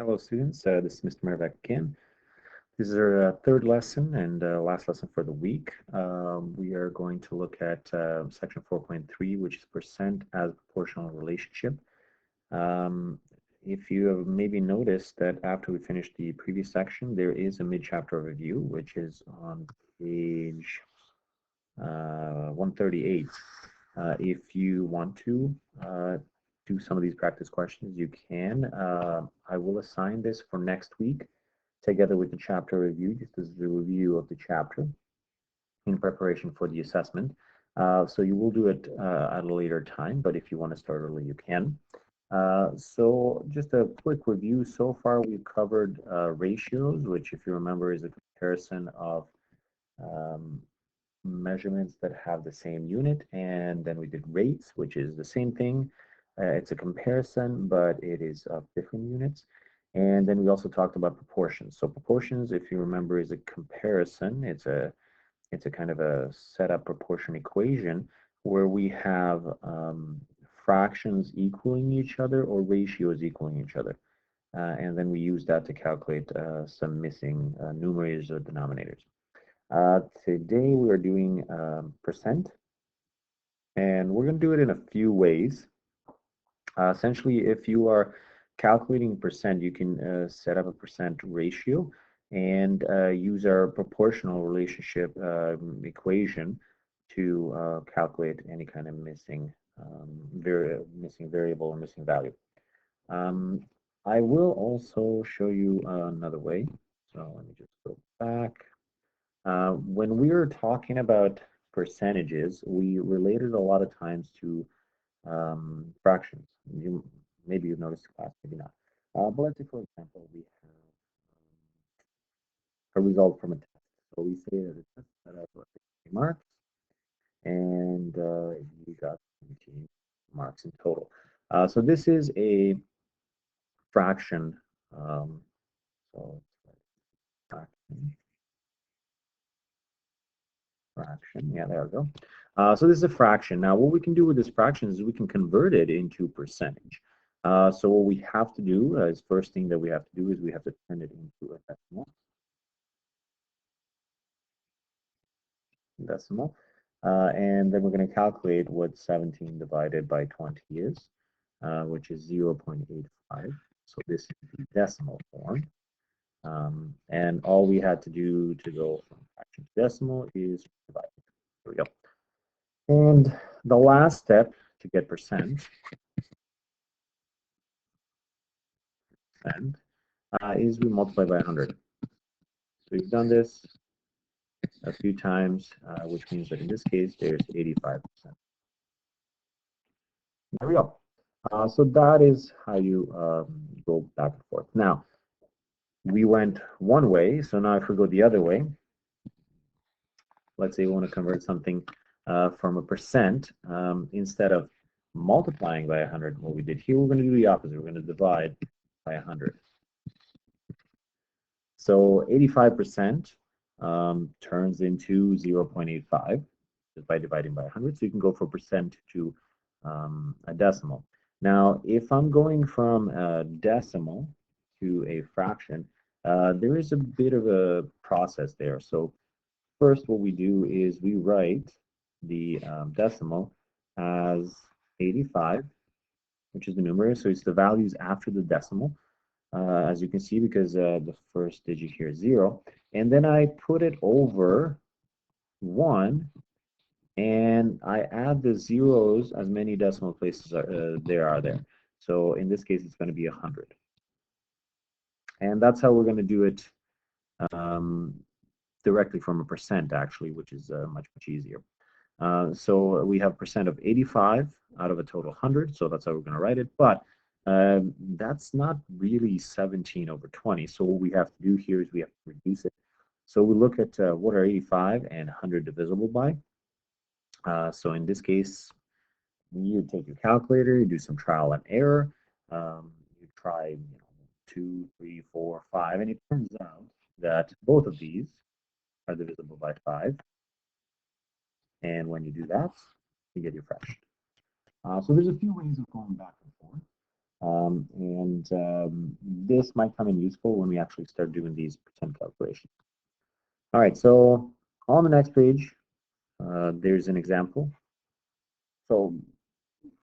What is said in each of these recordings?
Hello students, this is Mr. Mervak again. This is our third lesson and last lesson for the week. We are going to look at section 4.3, which is percent as proportional relationship. If you have maybe noticed that after we finished the previous section, there is a mid-chapter review, which is on page 138. If you want to do some of these practice questions, you can. I will assign this for next week together with the chapter review, just as a review of the chapter in preparation for the assessment. So you will do it at a later time, but if you want to start early, you can. So just a quick review. So far, we've covered ratios, which, if you remember, is a comparison of measurements that have the same unit, and then we did rates, which is the same thing. It's a comparison, but it is of different units. And then we also talked about proportions. So proportions, if you remember, is a comparison. It's a kind of a setup proportion equation where we have fractions equaling each other or ratios equaling each other. And then we use that to calculate some missing numerators or denominators. Today we are doing percent, and we're going to do it in a few ways. Essentially, if you are calculating percent, you can set up a percent ratio and use our proportional relationship equation to calculate any kind of missing variable or missing value. I will also show you another way. So let me just go back. When we were talking about percentages, we related a lot of times to fractions. Maybe you've noticed the class, maybe not. But let's say, for example, we have a result from a test. So we say that a test set up 50 marks, and you got 17 marks in total. So this is a fraction. So fraction. Yeah, there we go. So this is a fraction. Now, what we can do with this fraction is we can convert it into percentage. So what we have to do is first thing that we have to do is we have to turn it into a decimal. And then we're going to calculate what 17 divided by 20 is, which is 0.85. So this is the decimal form. And all we had to do to go from fraction to decimal is divide. There we go. And the last step to get percent is we multiply by 100. So we've done this a few times, which means that in this case, there's 85%. There we go. So that is how you go back and forth. Now, we went one way, so now if we go the other way, let's say we want to convert something from a percent, instead of multiplying by 100, what we did here, we're going to do the opposite. We're going to divide by 100. So 85% turns into 0.85 just by dividing by 100. So you can go from percent to a decimal. Now, if I'm going from a decimal to a fraction, there is a bit of a process there. So first, what we do is we write the decimal as 85, which is the numerator. So it's the values after the decimal. As you can see, because the first digit here is 0. And then I put it over 1, and I add the zeros as many decimal places there are there. So in this case, it's going to be 100. And that's how we're going to do it directly from a percent, actually, which is much easier. So we have percent of 85 out of a total 100, so that's how we're going to write it. But that's not really 17 over 20. So what we have to do here is we have to reduce it. So we look at what are 85 and 100 divisible by. So in this case, you take your calculator, you do some trial and error. You try 2, 3, 4, 5, and it turns out that both of these are divisible by 5. And when you do that, you get your fraction. So there's a few ways of going back and forth. This might come in useful when we actually start doing these percent calculations. All right, so on the next page, there's an example. So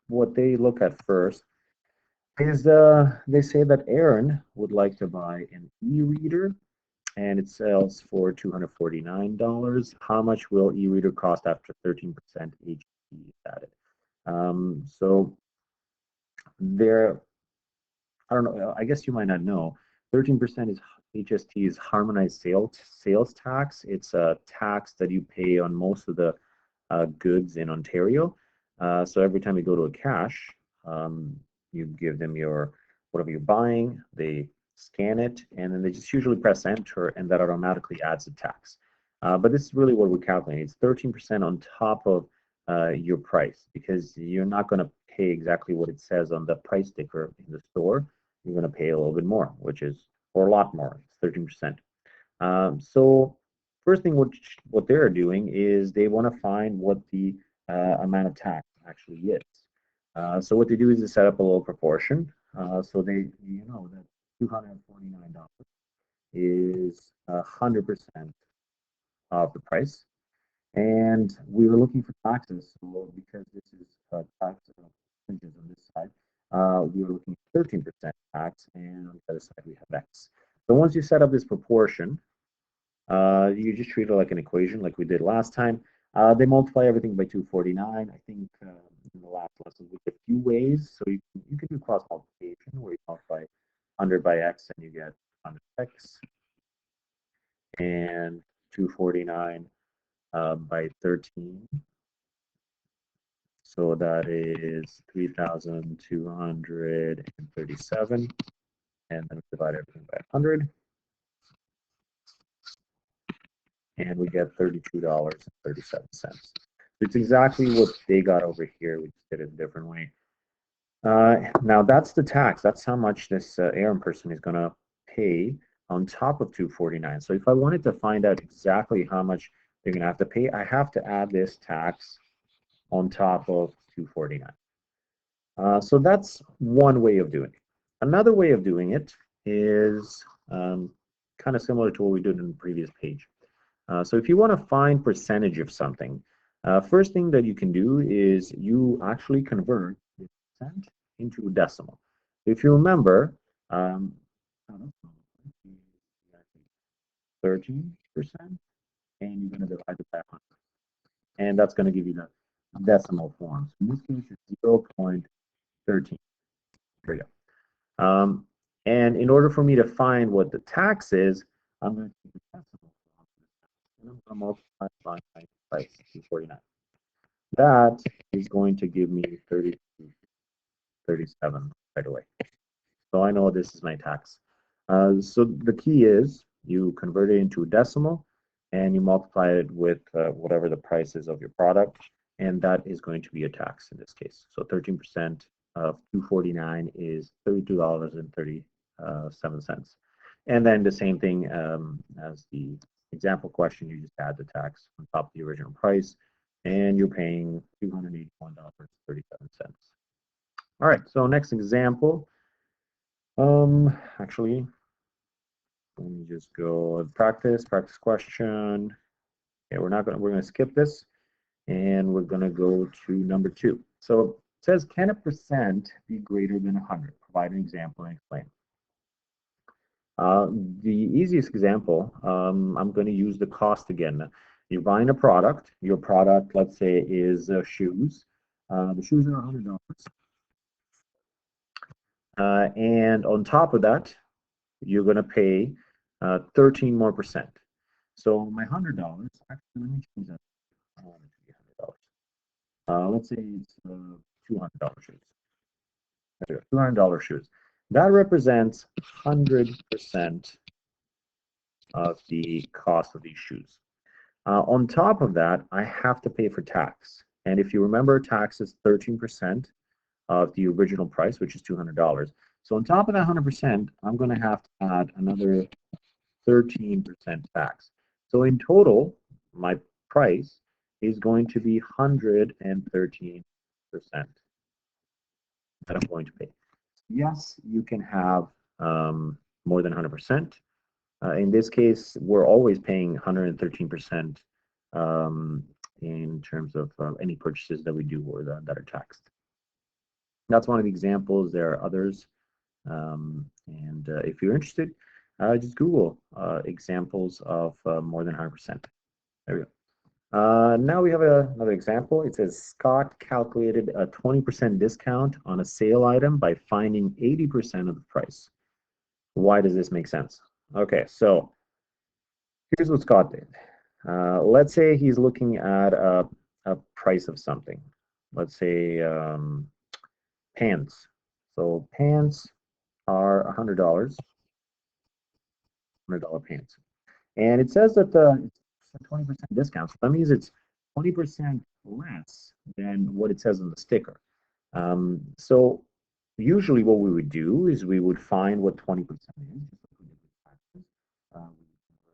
what they look at first is they say that Aaron would like to buy an e-reader and it sells for $249. How much will e-reader cost after 13% HST is added? So there, I don't know, I guess you might not know, 13% is HST is harmonized sales tax. It's a tax that you pay on most of the goods in Ontario. So every time you go to a cash, you give them your whatever you're buying, they scan it, and then they just usually press enter, and that automatically adds a tax. But this is really what we're calculating. It's 13% on top of your price, because you're not going to pay exactly what it says on the price sticker in the store. You're going to pay a little bit more, which is, or a lot more. It's 13%. So first thing what they're doing is they want to find what the amount of tax actually is. So what they do is they set up a little proportion. So they, you know, that $249 is 100% of the price. And we were looking for taxes. So because this is tax percentages on this side, we were looking at 13% tax, and on the other side we have X. So once you set up this proportion, you just treat it like an equation like we did last time. They multiply everything by 249. I think in the last lesson we did a few ways. So you can do cross multiplication where you multiply 100 by x and you get 100x, and 249 by 13. So that is 3,237. And then divide everything by 100. And we get $32.37. It's exactly what they got over here. We just did it a different way. Now that's the tax. That's how much this Aaron person is going to pay on top of 249. So if I wanted to find out exactly how much they're going to have to pay, I have to add this tax on top of 249. So that's one way of doing it. Another way of doing it is kind of similar to what we did in the previous page. So if you want to find percentage of something, first thing that you can do is you actually convert the percent into a decimal. If you remember, 13%, and you're going to divide it by 100. And that's going to give you the decimal form. So in this case, it's 0.13. Here we go. And in order for me to find what the tax is, I'm going to take the decimal form and I'm going to multiply by my price, 249. That is going to give me 32.37 right away. So I know this is my tax. So the key is you convert it into a decimal and you multiply it with whatever the price is of your product, and that is going to be a tax in this case. So 13% of 249 is $32.37. And then the same thing as the example question, you just add the tax on top of the original price, and you're paying $281.37. All right, so next example. Actually, let me just go practice question. Okay, we're gonna skip this, and we're gonna go to number 2. So it says, can a percent be greater than 100? Provide an example and explain. The easiest example, I'm going to use the cost again. You're buying a product. Your product, let's say, is shoes. The shoes are $100. And on top of that, you're going to pay 13% more. So my $100, actually, let me change that. I don't want it to be $100. Let's say it's $200 shoes. $200 shoes. That represents 100% of the cost of these shoes. On top of that, I have to pay for tax. And if you remember, tax is 13% of the original price, which is $200. So on top of that 100%, I'm going to have to add another 13% tax. So in total, my price is going to be 113% that I'm going to pay. yes, you can have more than 100%. In this case, we're always paying 113% in terms of any purchases that we do or that are taxed. That's one of the examples. There are others. And if you're interested, just Google examples of more than 100%. There we go. Now we have another example. It says Scott calculated a 20% discount on a sale item by finding 80% of the price. Why does this make sense? Okay, so here's what Scott did. Let's say he's looking at a price of something. Let's say pants. So pants are $100, $100 pants. And it says that it's a 20% discount. So that means it's 20% less than what it says on the sticker. So usually what we would do is we would find what 20% is,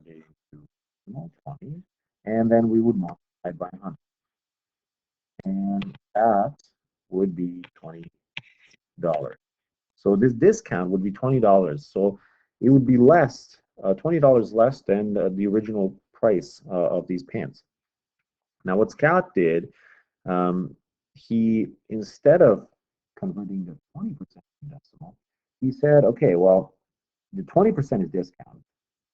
we 20, and then we would multiply by 100. And that would be $20. So this discount would be $20. So it would be less, $20 less than the original price of these pants. Now, what Scott did, he, instead of converting the 20% decimal, he said, okay, well, the 20% is discount.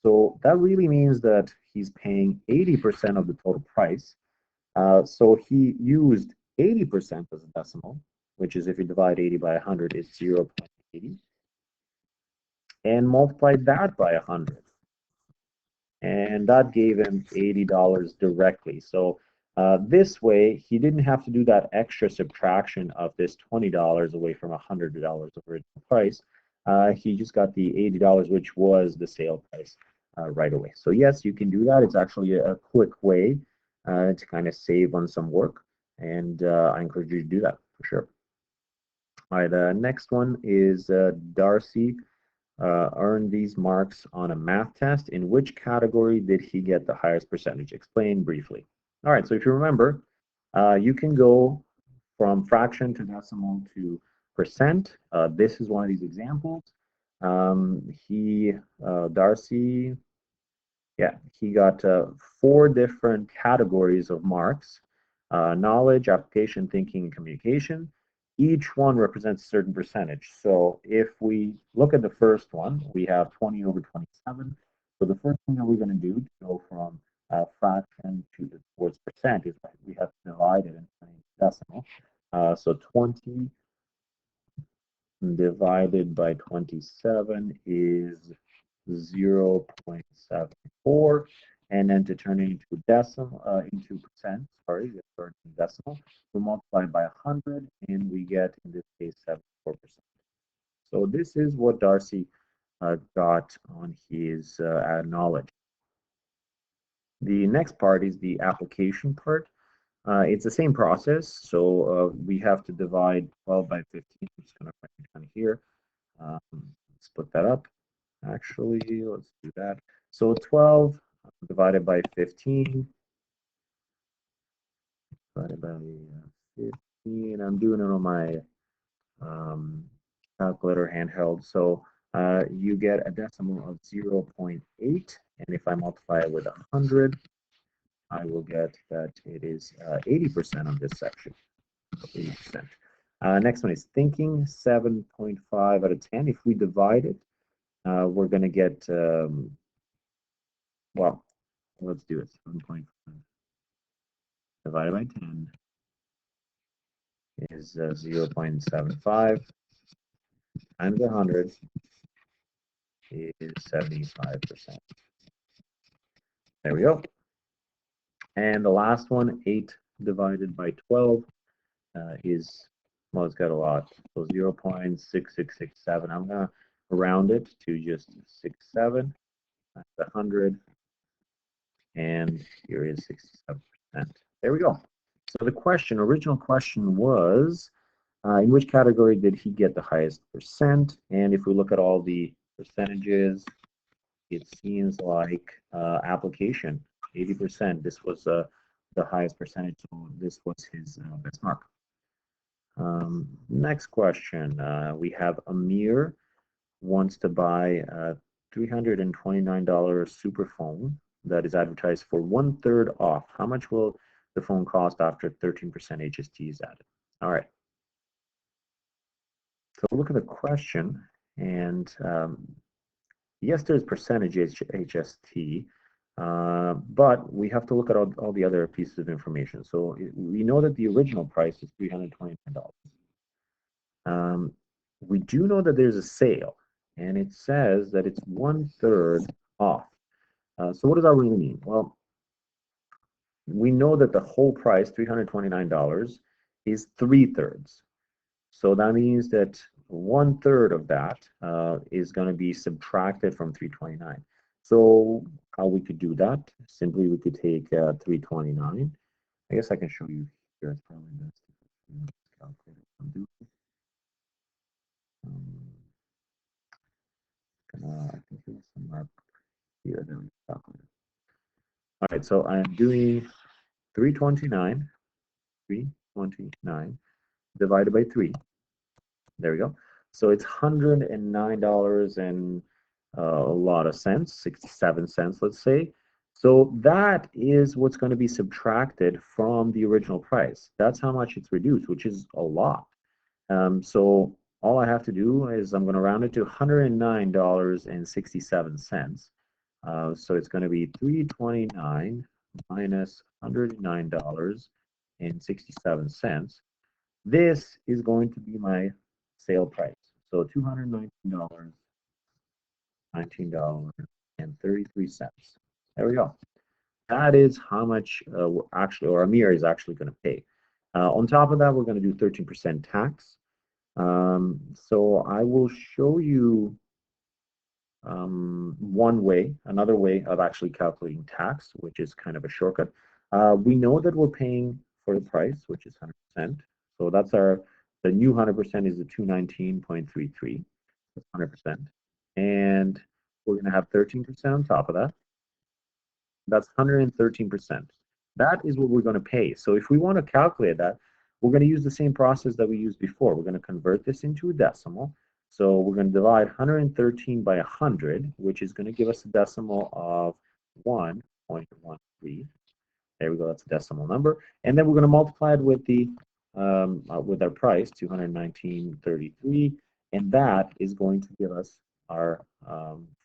So that really means that he's paying 80% of the total price. So he used 80% as a decimal, which is if you divide 80 by 100, it's 0.80, and multiplied that by 100. And that gave him $80 directly. So this way, he didn't have to do that extra subtraction of this $20 away from $100 of original price. He just got the $80, which was the sale price right away. So yes, you can do that. It's actually a quick way to kind of save on some work. And I encourage you to do that for sure. All right, the next one is Darcy earned these marks on a math test. In which category did he get the highest percentage? Explain briefly. All right, so if you remember, you can go from fraction to decimal to percent. This is one of these examples. Darcy, yeah, he got 4 different categories of marks: knowledge, application, thinking, and communication. Each one represents a certain percentage. So if we look at the first one, we have 20 over 27. So the first thing that we're going to do to go from fraction towards percent is that we have to divide it into decimal. So 20 divided by 27 is 0.74, and then to turn it into decimal, into percent, sorry, decimal, we multiply by 100, and we get, in this case, 74%. So this is what Darcy got on his knowledge. The next part is the application part. It's the same process, so we have to divide 12 by 15. I'm just going to write it down here. Split that up. Actually, let's do that. So 12 divided by 15 divided by 15. I'm doing it on my calculator handheld. So you get a decimal of 0.8, and if I multiply it with 100, I will get that it is 80% of this section. 80%. Next one is thinking, 7.5 out of 10. If we divide it, we're going to get, well, let's do it. 7.5 divided by 10 is 0.75 times 100 is 75%. There we go. And the last one, 8 divided by 12 is, well, it's got a lot. So 0.6667. I'm going to round it to just 67 times 100. And here is 67%. There we go. So the question, original question was, in which category did he get the highest percent? And if we look at all the percentages, it seems like application, 80%. This was the highest percentage, so this was his best mark. Next question. We have Amir wants to buy a $329 super phone that is advertised for 1/3 off. How much will the phone cost after 13% HST is added? All right. So look at the question, and yes, there's percentage HST, but we have to look at all the other pieces of information. So we know that the original price is $329. We do know that there's a sale, and it says that it's 1/3 off. So what does that really mean? Well, we know that the whole price, $329, is 3/3. So that means that 1/3 of that is going to be subtracted from 329. So how we could do that? Simply, we could take 329. I guess I can show you here. It's probably best to calculate it. I think it was somewhere up here. Then we calculate it. All right, so I'm doing 329 divided by 3. There we go. So it's $109 and a lot of cents, 67 cents, let's say. So that is what's going to be subtracted from the original price. That's how much it's reduced, which is a lot. So all I have to do is I'm going to round it to $109.67. So it's going to be 329 minus $109.67. This is going to be my sale price. So $219.33. There we go. That is how much we're actually, or Amir is actually going to pay. On top of that, we're going to do 13% tax. So I will show you another way of actually calculating tax, which is kind of a shortcut. We know that we're paying for the price, which is 100%. So that's the new 100% is the 219.33. That's 100%. And we're going to have 13% on top of that. That's 113%. That is what we're going to pay. So if we want to calculate that, we're going to use the same process that we used before. We're going to convert this into a decimal. So we're going to divide 113 by 100, which is going to give us a decimal of 1.13. There we go. That's a decimal number. And then we're going to multiply it with with our price, 219.33, and that is going to give us our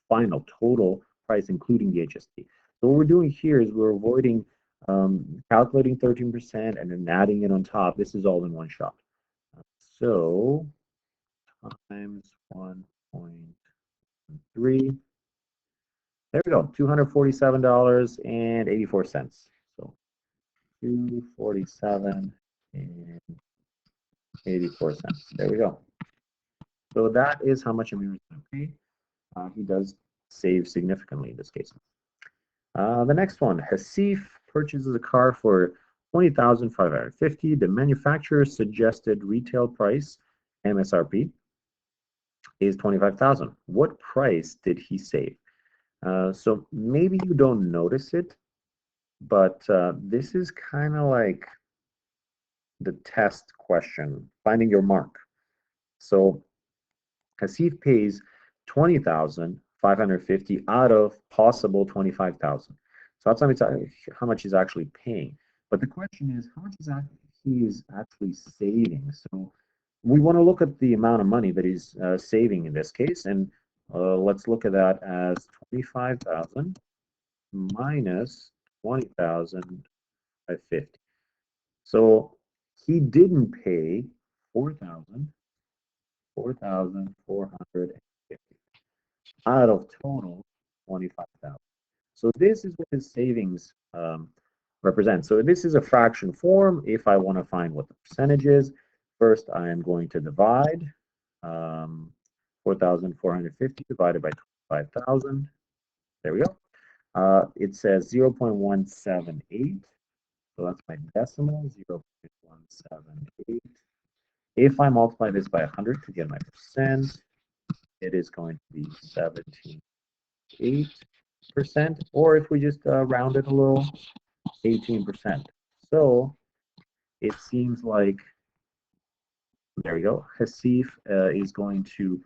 final total price, including the HST. So what we're doing here is we're avoiding calculating 13% and then adding it on top. This is all in one shot. So times 1.3. There we go, $247.84. So 247.84. There we go. So that is how much Amir is going to pay. He does save significantly in this case. The next one, Hasif purchases a car for $20,550. The manufacturer's suggested retail price, MSRP, is $25,000. What price did he save? So maybe you don't notice it, but this is kind of like the test question, finding your mark. So Hasif pays $20,550 out of possible $25,000. So that's how much he's actually paying. But the question is, how much is he actually saving? So we want to look at the amount of money that he's saving in this case, and let's look at that as 25,000 minus 20,550. So he didn't pay 4,450 out of total 25,000. So this is what his savings represents. So this is a fraction form. If I want to find what the percentage is, first I am going to divide 4,450 divided by 25,000. There we go. It says 0.178. So that's my decimal, 0.178. If I multiply this by 100 to get my percent, it is going to be 17.8%, or if we just round it a little, 18%. So it seems like There we go. Hasif is going to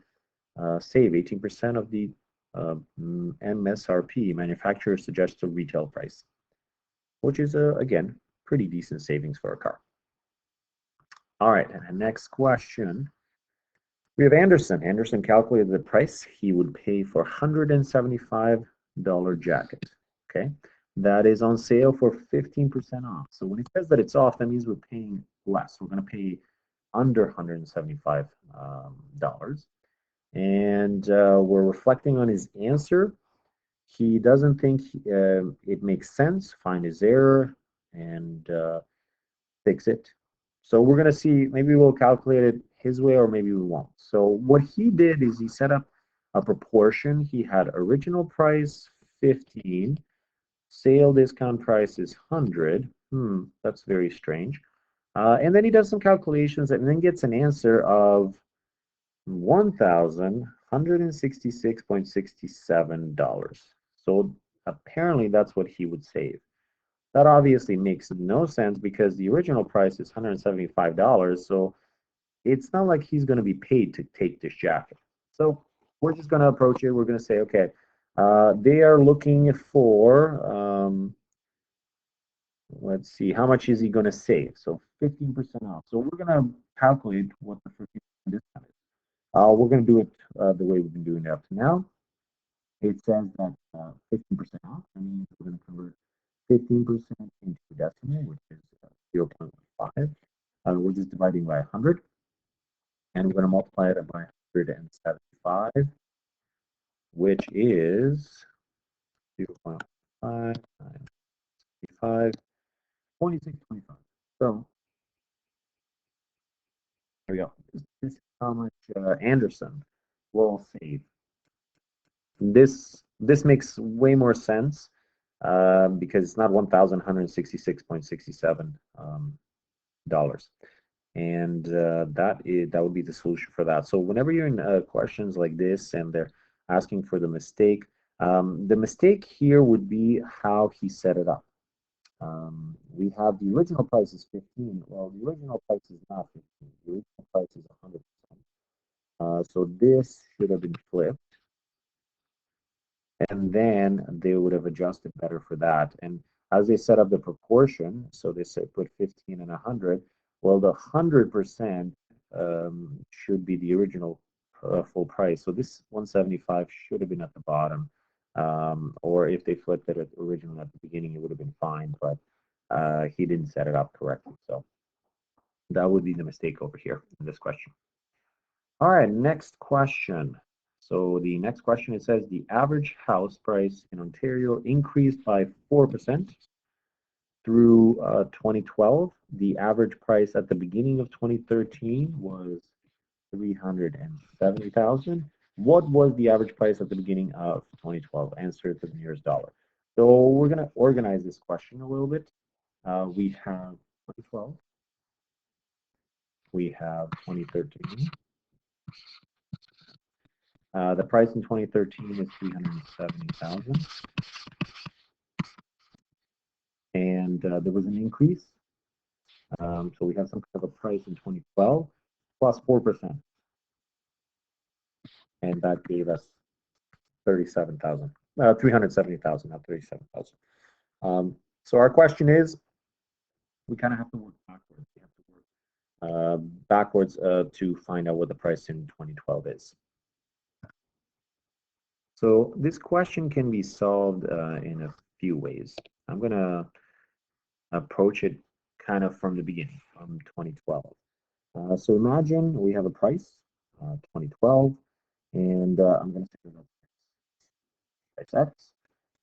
save 18% of the MSRP, manufacturer suggested retail price, which is, again, pretty decent savings for a car. All right, and the next question. We have Anderson. Anderson calculated the price he would pay for $175 jacket. Okay, that is on sale for 15% off. So when it says that it's off, that means we're paying less. We're going to pay under $175. And we're reflecting on his answer. He doesn't think it makes sense. Find his error and fix it. So we're going to see, maybe we'll calculate it his way or maybe we won't. So what he did is he set up a proportion. He had original price 15, sale discount price is 100. That's very strange. And then he does some calculations and then gets an answer of $1,166.67. So apparently that's what he would save. That obviously makes no sense because the original price is $175. So it's not like he's going to be paid to take this jacket. So we're just going to approach it. We're going to say, okay, they are looking for, let's see, how much is he going to save? So 15% off. So we're going to calculate what the 15% discount is. We're going to do it the way we've been doing it up to now. It says that 15% off. That means we're going to convert 15% into a decimal, which is 0.15. We're just dividing by 100. And we're going to multiply it by 175, which is 0.5 times 25, 26.25. So there we go. This is how much Anderson will save. This makes way more sense because it's not $1,166.67 dollars, and that would be the solution for that. So whenever you're in questions like this and they're asking for the mistake here would be how he set it up. We have the original price is 15. Well, the original price is not 15. The original price is 100%. So this should have been flipped, and then they would have adjusted better for that. And as they set up the proportion, so they said put 15 and 100. Well, the 100% should be the original full price. So this 175 should have been at the bottom, or if they flipped it originally at the beginning, it would have been fine. But he didn't set it up correctly, so that would be the mistake over here in this question. All right, next question. So the next question, it says the average house price in Ontario increased by 4% through 2012. The average price at the beginning of 2013 was $370,000. What was the average price at the beginning of 2012? Answer to the nearest dollar. So we're going to organize this question a little bit. We have 2012. We have 2013. The price in 2013 is $370,000. And there was an increase. So we have some kind of a price in 2012 plus 4%. And that gave us 37,000, 370,000, not 37,000. So our question is, we kind of have to work backwards. We have to work backwards to find out what the price in 2012 is. So this question can be solved in a few ways. I'm going to approach it kind of from the beginning, from 2012. So imagine we have a price, 2012, and I'm going to say price X,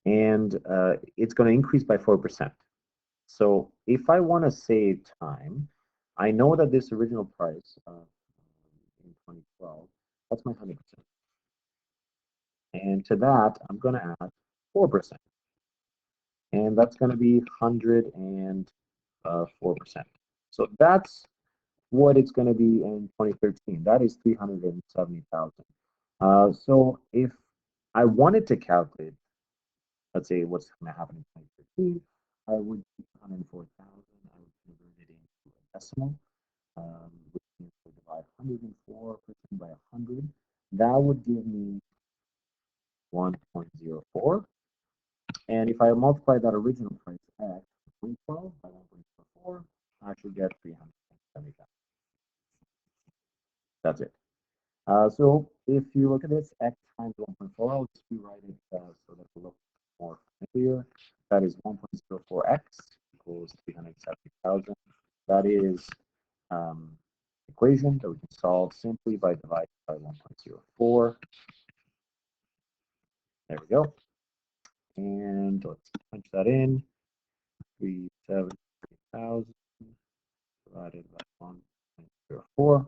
and it's going to increase by 4%. So if I want to save time, I know that this original price in 2012, that's my 100%. And to that, I'm going to add 4%. And that's going to be 104%. So that's what it's going to be in 2013. That is 370,000. So if I wanted to calculate, let's say what's going to happen in 2013, I would take 104,000. I would convert it into a decimal, which means we're going divide 104% by 100, that would give me 1.04. And if I multiply that original price x 2012 by 1.04, I should get 370,000. That's it. So if you look at this, x times 1.4, I'll just rewrite it so that it looks more familiar. That is 1.04x equals 370,000. That is equation that we can solve simply by dividing by 1.04. There we go. And let's punch that in. 370,000 divided by 1.04.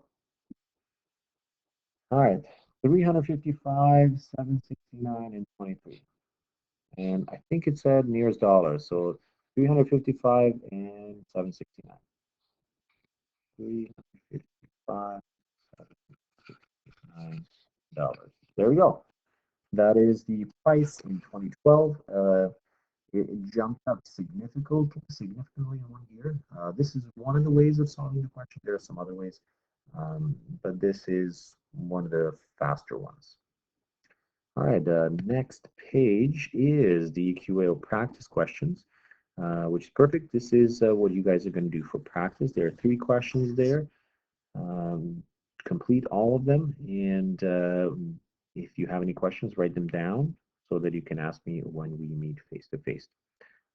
All right, 355, 769, and 23. And I think it said nearest dollar, so 355 and 769. 355, 769 dollars. There we go. That is the price in 2012. It jumped up significantly in 1 year. This is one of the ways of solving the question. There are some other ways, but this is one of the faster ones. All right, next page is the QAO practice questions, which is perfect. This is what you guys are going to do for practice. There are 3 questions there. Complete all of them, and if you have any questions, write them down so that you can ask me when we meet face to face.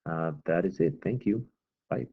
That is it. Thank you. Bye.